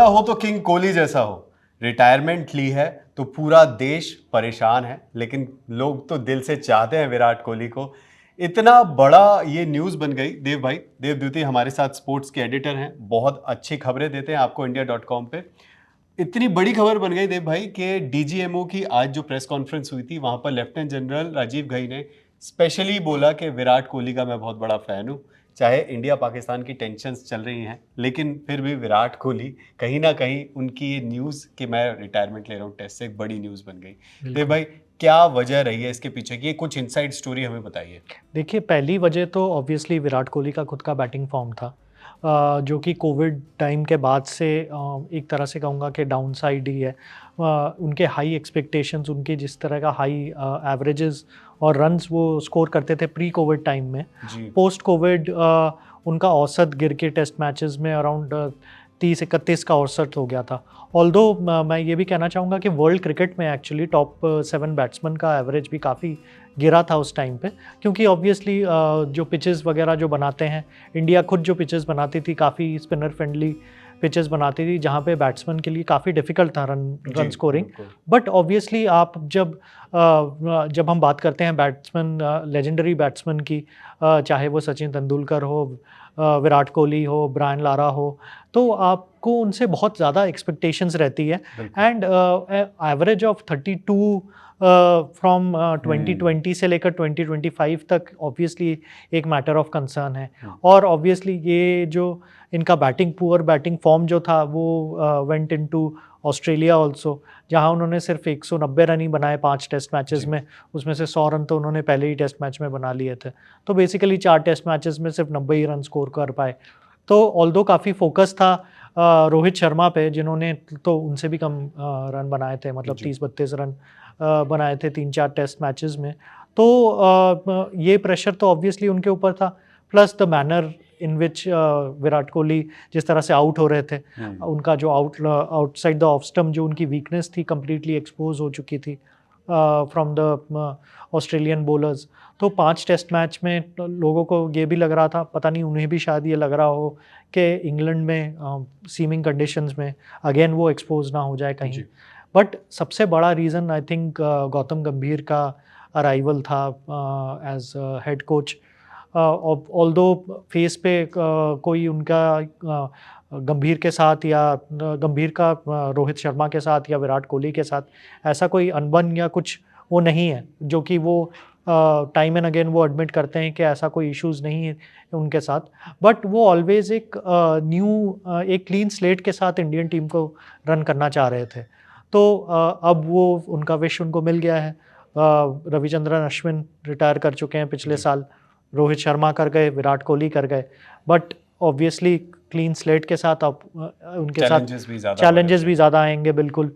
हो तो किंग कोहली जैसा हो। रिटायरमेंट ली है तो पूरा देश परेशान है, लेकिन लोग तो दिल से चाहते हैं विराट कोहली को। इतना बड़ा ये न्यूज़ बन गई। देव भाई, देव द्युति हमारे साथ स्पोर्ट्स के एडिटर हैं, बहुत अच्छी खबरें देते हैं आपको इंडिया.com पे। इतनी बड़ी खबर बन गई देव भाई कि डीजीएमओ की आज जो प्रेस कॉन्फ्रेंस हुई थी, वहां पर लेफ्टिनेंट जनरल राजीव घई ने स्पेशली बोला कि विराट कोहली का मैं बहुत बड़ा फैन हूं। चाहे इंडिया पाकिस्तान की टेंशन्स चल रही हैं, लेकिन फिर भी विराट कोहली कहीं ना कहीं उनकी ये न्यूज़ कि मैं रिटायरमेंट ले रहा हूँ टेस्ट से एक बड़ी न्यूज़ बन गई। देव बिल्कुल। भाई, क्या वजह रही है इसके पीछे की? कुछ इनसाइड स्टोरी हमें बताइए। देखिए, पहली वजह तो ऑब्वियसली विराट कोहली का खुद का बैटिंग फॉर्म था, जो कि कोविड टाइम के बाद से एक तरह से कहूँगा कि डाउन साइड ही है। उनके हाई एक्सपेक्टेशंस, उनके जिस तरह का हाई एवरेजेस और रन्स वो स्कोर करते थे प्री कोविड टाइम में, जी। पोस्ट कोविड उनका औसत गिर के टेस्ट मैचेस में अराउंड 30-31 का औसत हो गया था। ऑल्दो मैं ये भी कहना चाहूँगा कि वर्ल्ड क्रिकेट में एक्चुअली टॉप 7 बैट्समैन का एवरेज भी काफ़ी गिरा था उस टाइम पे, क्योंकि ऑब्वियसली जो पिचेस वगैरह जो बनाते हैं, इंडिया खुद जो पिचेस बनाती थी काफ़ी स्पिनर फ्रेंडली पिचेस बनाती थी, जहाँ पे बैट्समैन के लिए काफ़ी डिफ़िकल्ट था रन स्कोरिंग। बट ऑब्वियसली आप जब हम बात करते हैं बैट्समैन, लेजेंडरी बैट्समैन की, चाहे वो सचिन तेंदुलकर हो, विराट कोहली हो, ब्रायन लारा हो, तो आपको उनसे बहुत ज़्यादा एक्सपेक्टेशंस रहती है। एंड एवरेज ऑफ 32 फ्रॉम 2020 से लेकर 2025 तक ऑब्वियसली एक मैटर ऑफ कंसर्न है। और ऑब्वियसली ये जो इनका पुअर बैटिंग फॉर्म जो था वो वेंट इनटू ऑस्ट्रेलिया ऑल्सो, जहां उन्होंने सिर्फ 190 रन ही बनाए 5 टेस्ट मैचेस में, उसमें से 100 रन तो उन्होंने पहले ही टेस्ट मैच में बना लिए थे। तो बेसिकली 4 टेस्ट मैचेस में सिर्फ 90 ही रन स्कोर कर पाए। तो ऑल्दो काफ़ी फोकस था रोहित शर्मा पे, जिन्होंने तो उनसे भी कम रन बनाए थे, मतलब 30-32 रन बनाए थे 3-4 टेस्ट मैचेस में। तो ये प्रेशर तो ऑब्वियसली उनके ऊपर था, प्लस द मैनर इन विच विराट कोहली जिस तरह से आउट हो रहे थे, उनका जो आउटसाइड द ऑफ स्टंप जो उनकी वीकनेस थी कंप्लीटली एक्सपोज हो चुकी थी फ्रॉम द ऑस्ट्रेलियन बॉलर्स। तो 5 टेस्ट मैच में लोगों को ये भी लग रहा था, पता नहीं उन्हें भी शायद ये लग रहा हो कि इंग्लैंड में सीमिंग कंडीशंस में अगेन वो एक्सपोज ना हो जाए कहीं। बट सबसे बड़ा रीज़न आई थिंक गौतम गंभीर का अराइवल था as head coach. Although face पे कोई उनका गंभीर के साथ या गंभीर का रोहित शर्मा के साथ या विराट कोहली के साथ ऐसा कोई अनबन या कुछ वो नहीं है, जो कि वो टाइम एंड अगेन वो एडमिट करते हैं कि ऐसा कोई इश्यूज़ नहीं है उनके साथ। बट वो ऑलवेज़ एक एक क्लीन स्लेट के साथ इंडियन टीम को रन करना चाह रहे थे। तो अब वो उनका विश उनको मिल गया है। रविचंद्रन अश्विन रिटायर कर चुके हैं पिछले साल, रोहित शर्मा कर गए, विराट कोहली कर गए। बट ऑब्वियसली क्लीन स्लेट के साथ आप उनके साथ चैलेंजेस भी ज़्यादा आएंगे। बिल्कुल।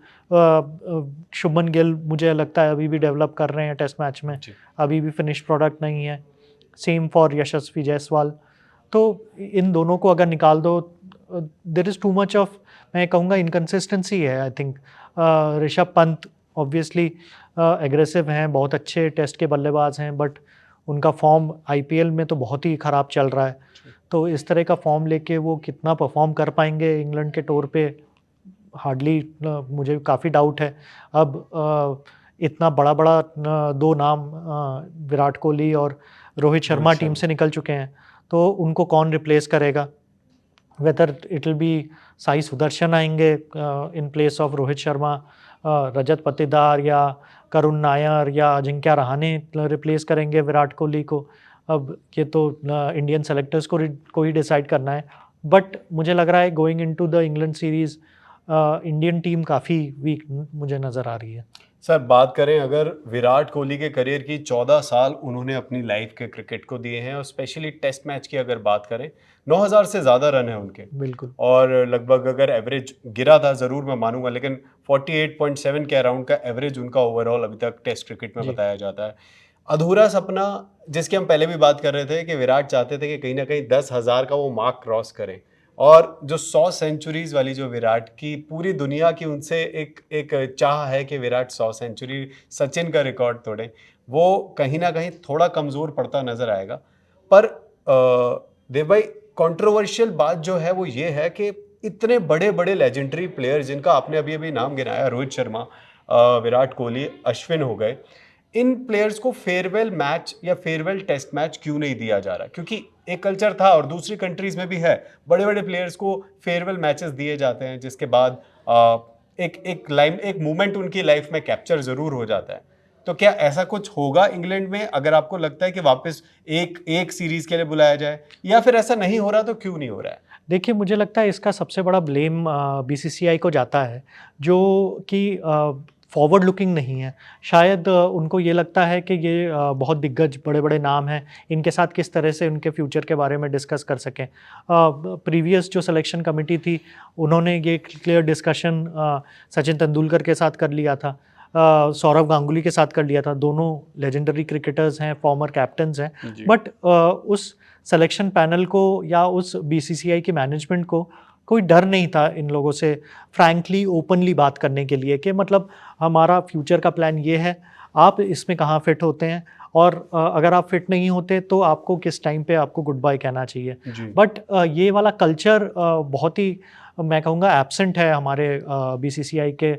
शुभमन गिल मुझे लगता है अभी भी डेवलप कर रहे हैं टेस्ट मैच में, अभी भी फिनिश प्रोडक्ट नहीं है। Same for Yashasvi Jaiswal. तो इन दोनों को अगर निकाल दो, there is too much of, मैं कहूँगा, इनकन्सिस्टेंसी है I think. Rishabh Pant obviously aggressive हैं, बहुत अच्छे टेस्ट के बल्लेबाज हैं, बट उनका फॉर्म आईपीएल में तो बहुत ही ख़राब चल रहा है। तो इस तरह का फॉर्म लेके वो कितना परफॉर्म कर पाएंगे इंग्लैंड के टूर पे, हार्डली, मुझे काफ़ी डाउट है। अब इतना बड़ा बड़ा 2 नाम विराट कोहली और रोहित शर्मा टीम से निकल चुके हैं, तो उनको कौन रिप्लेस करेगा? Whether it will be Sai Sudharsan आएंगे in place of Rohit Sharma, Rajat Patidar या करुण नायर या अजिंक्य रहाणे रिप्लेस करेंगे विराट कोहली को। अब ये तो इंडियन सेलेक्टर्स को ही डिसाइड करना है। बट मुझे लग रहा है going into the England series Indian team काफ़ी वीक मुझे नज़र आ रही है। सर, बात करें अगर विराट कोहली के करियर की, 14 साल उन्होंने अपनी लाइफ के क्रिकेट को दिए हैं, और स्पेशली टेस्ट मैच की अगर बात करें, 9000 से ज़्यादा रन है उनके। बिल्कुल। और लगभग अगर एवरेज गिरा था ज़रूर, मैं मानूंगा, लेकिन 48.7 के अराउंड का एवरेज उनका ओवरऑल अभी तक टेस्ट क्रिकेट में बताया जाता है। अधूरा सपना, जिसकी हम पहले भी बात कर रहे थे कि विराट चाहते थे कि कहीं ना कहीं 10,000 का वो मार्क क्रॉस करें, और जो 100 सेंचुरीज वाली जो विराट की, पूरी दुनिया की उनसे एक एक चाह है कि विराट 100 सेंचुरी, सचिन का रिकॉर्ड तोड़े, वो कहीं ना कहीं थोड़ा कमज़ोर पड़ता नज़र आएगा। पर देव भाई, कंट्रोवर्शियल बात जो है वो ये है कि इतने बड़े बड़े लेजेंडरी प्लेयर जिनका आपने अभी अभी नाम गिनाया, रोहित शर्मा, विराट कोहली, अश्विन हो गए, इन प्लेयर्स को फेयरवेल मैच या फेयरवेल टेस्ट मैच क्यों नहीं दिया जा रहा? क्योंकि एक कल्चर था और दूसरी कंट्रीज में भी है, बड़े बड़े प्लेयर्स को फेयरवेल मैचेस दिए जाते हैं जिसके बाद एक मोमेंट उनकी लाइफ में कैप्चर जरूर हो जाता है। तो क्या ऐसा कुछ होगा इंग्लैंड में, अगर आपको लगता है कि वापस एक एक सीरीज के लिए बुलाया जाए, या फिर ऐसा नहीं हो रहा तो क्यों नहीं हो रहा है? देखिए, मुझे लगता है इसका सबसे बड़ा ब्लेम बीसीसीआई को जाता है, जो कि फॉरवर्ड लुकिंग नहीं है। शायद उनको ये लगता है कि ये बहुत दिग्गज बड़े-बड़े नाम हैं, इनके साथ किस तरह से उनके फ्यूचर के बारे में डिस्कस कर सकें। प्रीवियस जो सिलेक्शन कमिटी थी, उन्होंने ये क्लियर डिस्कशन सचिन तेंदुलकर के साथ कर लिया था, सौरव गांगुली के साथ कर लिया था। दोनों लेजेंडरी क्रिकेटर्स हैं, फॉर्मर कैप्टन्स हैं। बट उस सिलेक्शन पैनल को या उस बीसीसीआई की मैनेजमेंट को कोई डर नहीं था इन लोगों से फ्रैंकली ओपनली बात करने के लिए कि मतलब हमारा फ्यूचर का प्लान ये है, आप इसमें कहाँ फिट होते हैं, और अगर आप फिट नहीं होते तो आपको किस टाइम पे आपको गुड बाय कहना चाहिए। बट ये वाला कल्चर बहुत ही, मैं कहूँगा, एब्सेंट है हमारे बीसीसीआई के।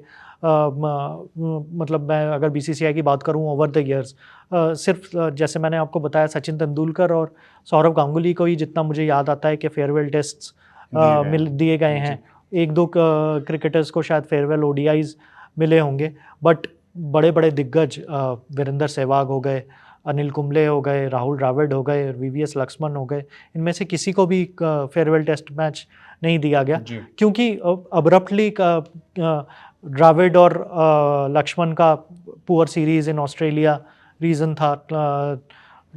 मतलब मैं अगर बीसीसीआई की बात करूं ओवर द इयर्स, सिर्फ जैसे मैंने आपको बताया, सचिन तेंदुलकर और सौरव गांगुली को ही जितना मुझे याद आता है कि फेयरवेल टेस्ट्स दिए गए हैं। एक दो क्रिकेटर्स को शायद फेयरवेल ओडीआईज मिले होंगे, बट बड़े बड़े दिग्गज वीरेंद्र सहवाग हो गए, अनिल कुंबले हो गए, राहुल द्रविड़ हो गए, वीवीएस लक्ष्मण हो गए, इनमें से किसी को भी फेयरवेल टेस्ट मैच नहीं दिया गया, क्योंकि अब्रप्टली द्रविड़ और लक्ष्मण का poor series in Australia reason था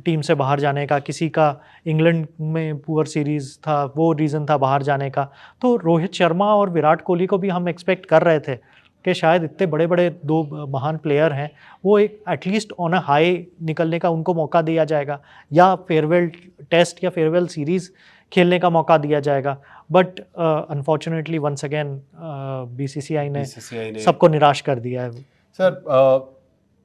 टीम से बाहर जाने का, किसी का इंग्लैंड में पुअर सीरीज था, वो रीज़न था बाहर जाने का। तो रोहित शर्मा और विराट कोहली को भी हम एक्सपेक्ट कर रहे थे कि शायद इतने बड़े बड़े दो महान प्लेयर हैं, वो एक एटलीस्ट ऑन अ हाई निकलने का उनको मौका दिया जाएगा, या फेयरवेल टेस्ट या फेयरवेल सीरीज़ खेलने का मौका दिया जाएगा। But unfortunately once again BCCI ने सबको निराश कर दिया है। सर,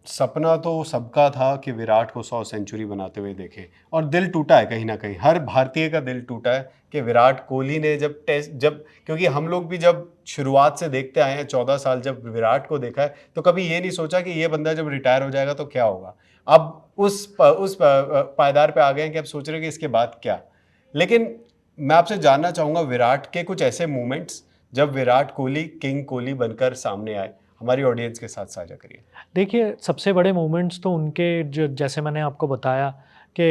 सपना तो सबका था कि विराट को 100 सेंचुरी बनाते हुए देखे, और दिल टूटा है कहीं ना कहीं, हर भारतीय का दिल टूटा है कि विराट कोहली ने जब क्योंकि हम लोग भी जब शुरुआत से देखते आए हैं 14 साल, जब विराट को देखा है तो कभी ये नहीं सोचा कि ये बंदा जब रिटायर हो जाएगा तो क्या होगा। अब उस पायदार पे आ गए हैं कि अब सोच रहे हैं कि इसके बाद क्या। लेकिन मैं आपसे जानना चाहूँगा विराट के कुछ ऐसे मोमेंट्स जब विराट कोहली किंग कोहली बनकर सामने आए, हमारी ऑडियंस के साथ साझा करिए। देखिए, सबसे बड़े मोमेंट्स तो उनके जो, जैसे मैंने आपको बताया कि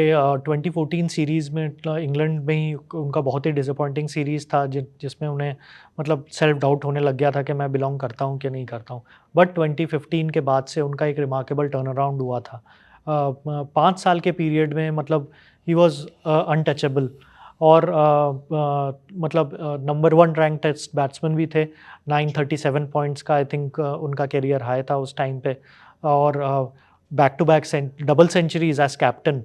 2014 सीरीज़ में इंग्लैंड में ही उनका बहुत ही डिसअपॉइंटिंग सीरीज़ था, जिसमें उन्हें मतलब सेल्फ डाउट होने लग गया था कि मैं बिलोंग करता हूँ कि नहीं करता हूँ। बट 2015 के बाद से उनका एक रिमार्केबल टर्न अराउंड हुआ था। 5 साल के पीरियड में मतलब ही वॉज अनटचेबल, और मतलब नंबर 1 रैंक टेस्ट बैट्समैन भी थे। 937 पॉइंट्स का आई थिंक उनका करियर हाई था उस टाइम पे, और back to back double centuries as captain.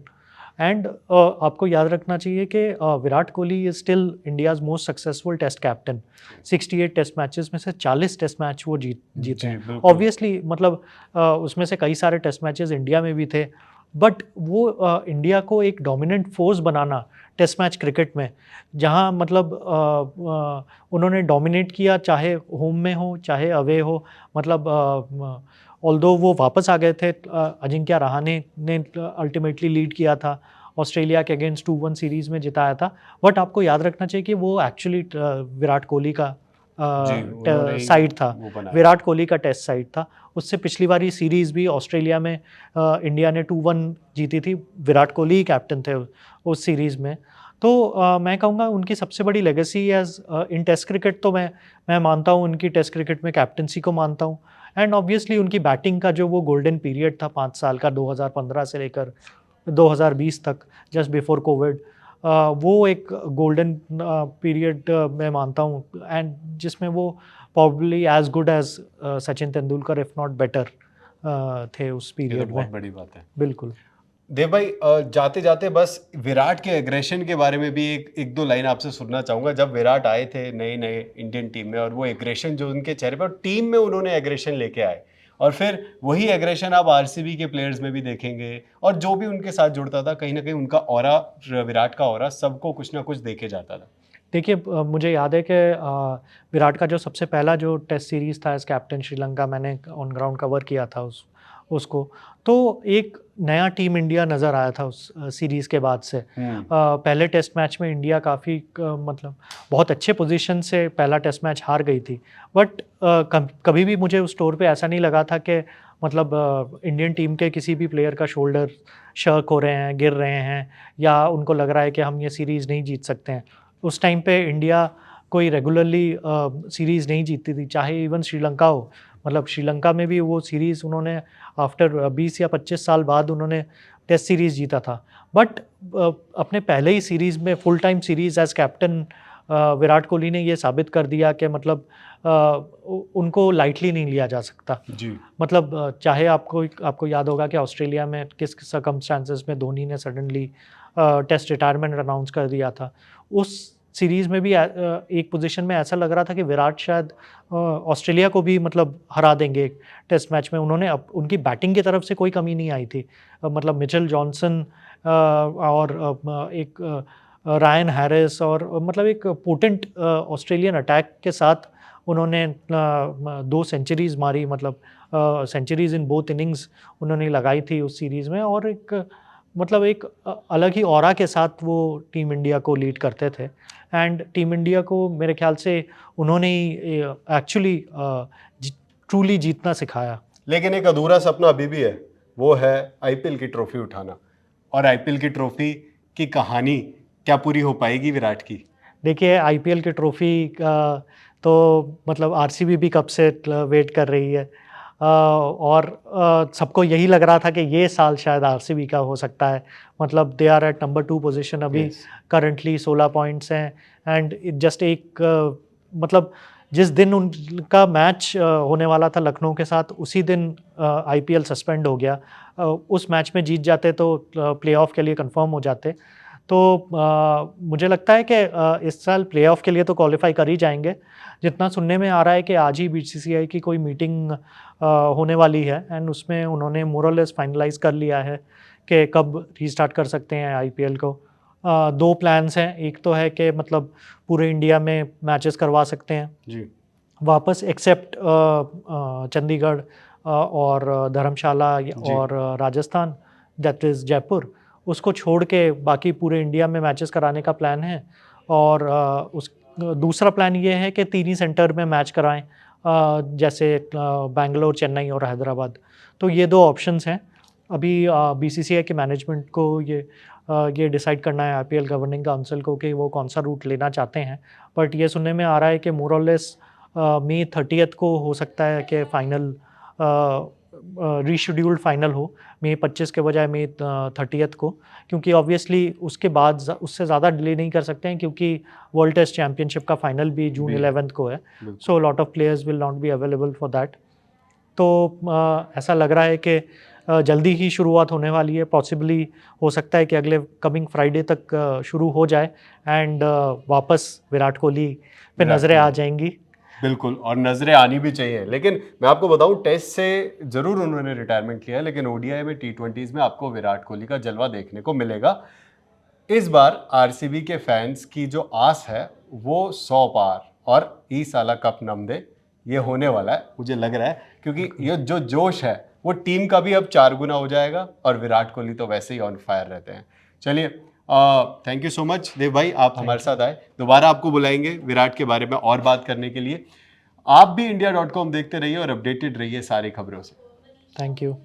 And आपको याद रखना चाहिए कि Virat Kohli is still India's most successful test captain. 68 test matches में से 40 टेस्ट मैच वो जीते हैं। ऑब्वियसली मतलब उसमें से कई सारे टेस्ट मैचेस इंडिया में भी थे, बट वो इंडिया को एक डोमिनेंट फोर्स बनाना टेस्ट मैच क्रिकेट में, जहां मतलब उन्होंने डोमिनेट किया, चाहे होम में हो चाहे अवे हो। मतलब ऑल्दो वो वापस आ गए थे, अजिंक्य रहाणे ने अल्टीमेटली लीड किया था, ऑस्ट्रेलिया के अगेंस्ट 2-1 सीरीज़ में जिताया था। बट आपको याद रखना चाहिए कि वो एक्चुअली विराट कोहली का साइड था, विराट कोहली का टेस्ट साइड था। उससे पिछली बार सीरीज़ भी ऑस्ट्रेलिया में इंडिया ने 2-1 जीती थी, विराट कोहली ही कैप्टन थे उस सीरीज़ में। तो मैं कहूँगा उनकी सबसे बड़ी legacy as in test cricket, तो मैं मानता हूँ उनकी टेस्ट क्रिकेट में कैप्टनसी को मानता हूँ। एंड ऑब्वियसली उनकी बैटिंग का जो वो गोल्डन पीरियड था 5 साल का, 2015 से लेकर 2020 तक, जस्ट बिफोर कोविड, वो एक गोल्डन पीरियड मैं मानता हूँ, एंड जिसमें वो probably as good as Sachin Tendulkar if not better थे उस पीरियड में। बहुत बड़ी बात है। बिल्कुल देव भाई, जाते जाते बस विराट के एग्रेशन के बारे में भी एक दो लाइन आपसे सुनना चाहूँगा। जब विराट आए थे नए नए इंडियन टीम में, और वो एग्रेशन जो उनके चेहरे पर, टीम में उन्होंने एग्रेशन लेके आए, और फिर वही एग्रेशन आप आरसीबी के प्लेयर्स में भी देखेंगे, और जो भी उनके साथ जुड़ता था कहीं ना कहीं उनका ऑरा, विराट का ऑरा सबको कुछ ना कुछ देखे जाता था। देखिए मुझे याद है कि विराट का जो सबसे पहला जो टेस्ट सीरीज़ था एज कैप्टन श्रीलंका, मैंने ऑन ग्राउंड कवर किया था उसको, तो एक नया टीम इंडिया नज़र आया था उस सीरीज़ के बाद से। पहले टेस्ट मैच में इंडिया काफ़ी मतलब बहुत अच्छे पोजीशन से पहला टेस्ट मैच हार गई थी, बट कभी भी मुझे उस टूर पे ऐसा नहीं लगा था कि मतलब इंडियन टीम के किसी भी प्लेयर का शोल्डर शर्क हो रहे हैं, गिर रहे हैं, या उनको लग रहा है कि हम ये सीरीज़ नहीं जीत सकते हैं। उस टाइम पे इंडिया कोई रेगुलरली सीरीज़ नहीं जीतती थी, चाहे इवन श्रीलंका हो। मतलब श्रीलंका में भी वो सीरीज़ उन्होंने आफ्टर 20 या 25 साल बाद उन्होंने टेस्ट सीरीज़ जीता था। बट अपने पहले ही सीरीज़ में full time series as captain Virat Kohli ने ये साबित कर दिया कि मतलब उनको लाइटली नहीं लिया जा सकता जी। मतलब चाहे आपको याद होगा कि ऑस्ट्रेलिया में किस सर्कमस्टांसेस में धोनी ने सडनली टेस्ट रिटायरमेंट अनाउंस कर दिया था। उस सीरीज़ में भी एक पोजीशन में ऐसा लग रहा था कि विराट शायद ऑस्ट्रेलिया को भी मतलब हरा देंगे टेस्ट मैच में। उनकी बैटिंग की तरफ से कोई कमी नहीं आई थी। मतलब मिचेल जॉनसन और एक रायन हैरिस और मतलब एक पोटेंट ऑस्ट्रेलियन अटैक के साथ उन्होंने 2 सेंचुरीज़ मारी, मतलब सेंचुरीज़ इन बोथ इनिंग्स उन्होंने लगाई थी उस सीरीज़ में, और एक अलग ही ऑरा के साथ वो टीम इंडिया को लीड करते थे। एंड टीम इंडिया को मेरे ख्याल से उन्होंने ही एक्चुअली ट्रूली जीतना सिखाया। लेकिन एक अधूरा सपना अभी भी है, वो है आईपीएल की ट्रॉफी उठाना। और आईपीएल की ट्रॉफी की कहानी क्या पूरी हो पाएगी विराट की? देखिए आईपीएल की ट्रॉफी तो मतलब आरसीबी भी कब से वेट कर रही है, और सबको यही लग रहा था कि ये साल शायद आरसीबी का हो सकता है। मतलब they are at number 2 position अभी, करंटली 16 पॉइंट्स हैं। एंड जस्ट एक मतलब जिस दिन उनका मैच होने वाला था लखनऊ के साथ, उसी दिन आईपीएल सस्पेंड हो गया। उस मैच में जीत जाते तो प्लेऑफ के लिए कंफर्म हो जाते। तो मुझे लगता है कि इस साल प्लेऑफ के लिए तो क्वालिफाई कर ही जाएंगे। जितना सुनने में आ रहा है कि आज ही बीसीसीआई की कोई मीटिंग होने वाली है, एंड उसमें उन्होंने मोर और लेस फाइनलाइज कर लिया है कि कब रीस्टार्ट कर सकते हैं आईपीएल को। 2 प्लान्स हैं, एक तो है कि मतलब पूरे इंडिया में मैचेस करवा सकते हैं जी। वापस, एक्सेप्ट चंडीगढ़ और धर्मशाला और राजस्थान, दैट इज़ जयपुर। उसको छोड़ के बाकी पूरे इंडिया में मैचेस कराने का प्लान है। और दूसरा प्लान ये है कि 3 ही सेंटर में मैच कराएं, जैसे बेंगलोर, चेन्नई और हैदराबाद। तो ये 2 ऑप्शंस हैं। अभी बीसीसीआई के मैनेजमेंट को ये डिसाइड करना है, आईपीएल गवर्निंग काउंसिल को, कि वो कौन सा रूट लेना चाहते हैं। बट ये सुनने में आ रहा है कि मोर और लेस मई 30 को हो सकता है कि फाइनल रीशेड्यूल्ड फाइनल हो, मई 25 के बजाय मई 30 को, क्योंकि ऑब्वियसली उसके बाद उससे ज़्यादा डिले नहीं कर सकते हैं, क्योंकि वर्ल्ड टेस्ट चैम्पियनशिप का फाइनल भी जून 11 को है। So lot of players will not be available for that. तो ऐसा लग रहा है कि जल्दी ही शुरुआत होने वाली है। पॉसिबली हो सकता है कि अगले कमिंग फ्राइडे तक शुरू हो जाए, एंड वापस विराट कोहली पे नज़रें आ जाएंगी। बिल्कुल, और नज़रें आनी भी चाहिए। लेकिन मैं आपको बताऊं, टेस्ट से ज़रूर उन्होंने रिटायरमेंट किया है, लेकिन ओडीआई में, टी20s में आपको विराट कोहली का जलवा देखने को मिलेगा। इस बार आरसीबी के फैंस की जो आस है वो 100 पार, और ई साला कप नम दे, ये होने वाला है मुझे लग रहा है, क्योंकि ये जो जोश है वो टीम का भी अब 4 गुना हो जाएगा, और विराट कोहली तो वैसे ही ऑन फायर रहते हैं। चलिए, थैंक यू सो मच देव भाई, आप हमारे साथ आए। दोबारा आपको बुलाएंगे विराट के बारे में और बात करने के लिए। आप भी India.com देखते रहिए और अपडेटेड रहिए सारी खबरों से। Thank you.